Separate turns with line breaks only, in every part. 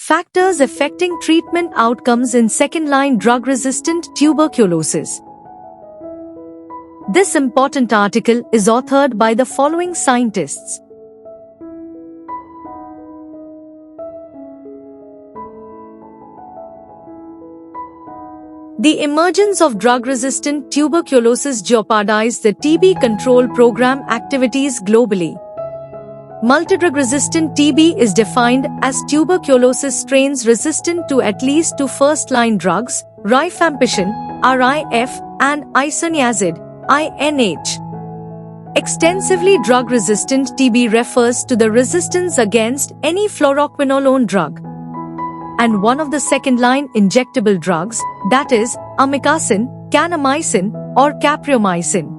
Factors affecting treatment outcomes in second-line drug-resistant tuberculosis. This important article is authored by the following scientists. The emergence of drug-resistant tuberculosis jeopardized the TB control program activities globally. Multidrug-resistant TB is defined as tuberculosis strains resistant to at least two first-line drugs, rifampicin, RIF, and isoniazid, INH. Extensively drug-resistant TB refers to the resistance against any fluoroquinolone drug and one of the second-line injectable drugs, that is, amikacin, kanamycin, or capreomycin.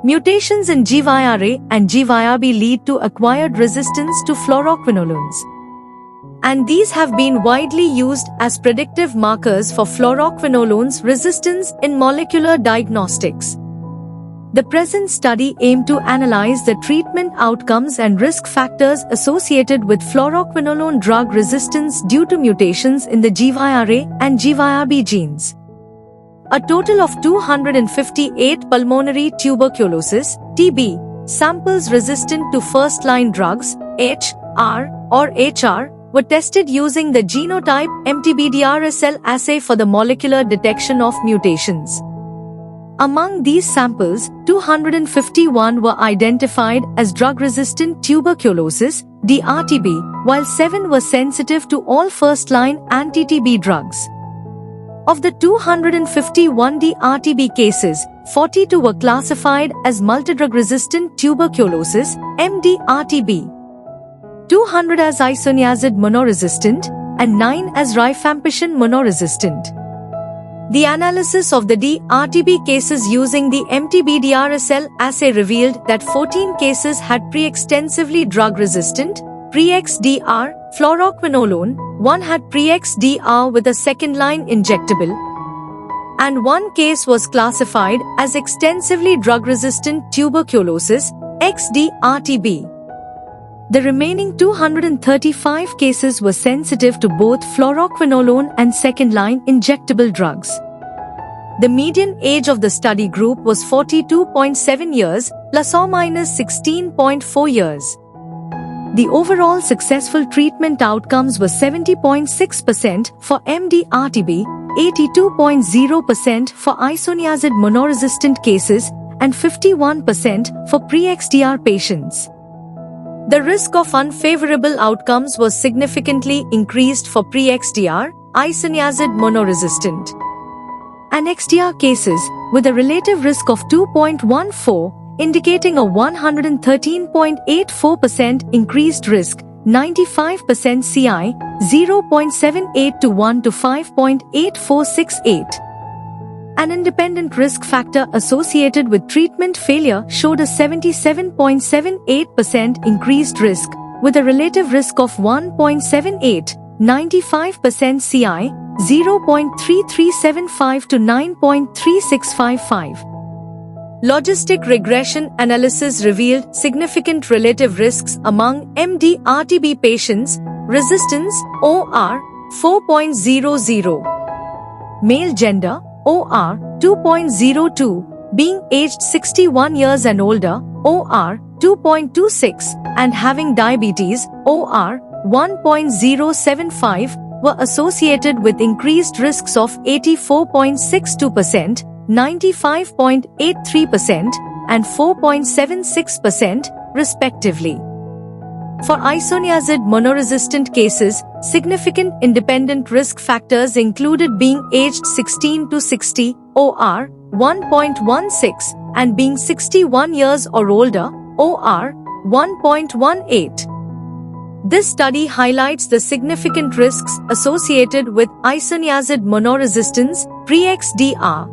Mutations in GYRA and GYRB lead to acquired resistance to fluoroquinolones, and these have been widely used as predictive markers for fluoroquinolones resistance in molecular diagnostics. The present study aimed to analyze the treatment outcomes and risk factors associated with fluoroquinolone drug resistance due to mutations in the GYRA and GYRB genes. A total of 258 pulmonary tuberculosis (TB) samples resistant to first-line drugs (H, R, or HR were tested using the genotype MTBDRSL assay for the molecular detection of mutations. Among these samples, 251 were identified as drug-resistant tuberculosis (DRTB), while 7 were sensitive to all first-line anti-TB drugs. Of the 251 DRTB cases, 42 were classified as multidrug-resistant tuberculosis (MDRTB), 200 as isoniazid monoresistant, and 9 as rifampicin monoresistant. The analysis of the DRTB cases using the MTBDRSL assay revealed that 14 cases had pre-extensively drug-resistant, pre-XDR, fluoroquinolone, 1 had pre-XDR with a second-line injectable, and 1 case was classified as extensively drug-resistant tuberculosis, XDRTB. The remaining 235 cases were sensitive to both fluoroquinolone and second-line injectable drugs. The median age of the study group was 42.7 years, plus or minus 16.4 years. The overall successful treatment outcomes were 70.6% for MDRTB, 82.0% for isoniazid monoresistant cases, and 51% for pre-XDR patients. The risk of unfavorable outcomes was significantly increased for pre-XDR, isoniazid monoresistant, and XDR cases, with a relative risk of 2.14, indicating a 113.84% increased risk, 95% CI, 0.78 to 1 to 5.8468. An independent risk factor associated with treatment failure showed a 77.78% increased risk, with a relative risk of 1.78, 95% CI, 0.3375 to 9.3655. Logistic regression analysis revealed significant relative risks among MDRTB patients, resistance, OR, 4.00. Male gender, OR, 2.02, being aged 61 years and older, OR, 2.26, and having diabetes, OR, 1.075, were associated with increased risks of 84.62%, 95.83%, and 4.76%, respectively. For isoniazid monoresistant cases, significant independent risk factors included being aged 16 to 60, OR, 1.16, and being 61 years or older, OR, 1.18. This study highlights the significant risks associated with isoniazid monoresistance, pre-XDR,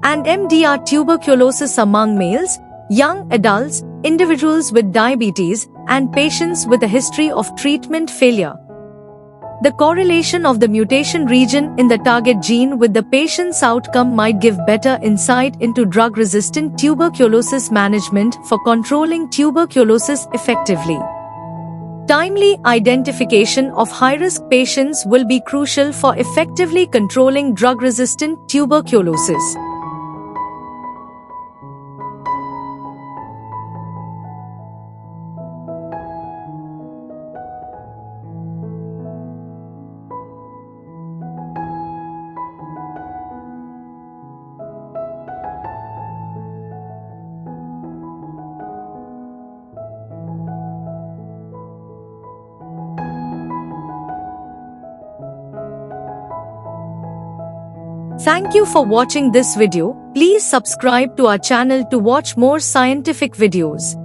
and MDR tuberculosis among males, young adults, individuals with diabetes, and patients with a history of treatment failure. The correlation of the mutation region in the target gene with the patient's outcome might give better insight into drug-resistant tuberculosis management for controlling tuberculosis effectively. Timely identification of high-risk patients will be crucial for effectively controlling drug-resistant tuberculosis. Thank you for watching this video. Please subscribe to our channel to watch more scientific videos.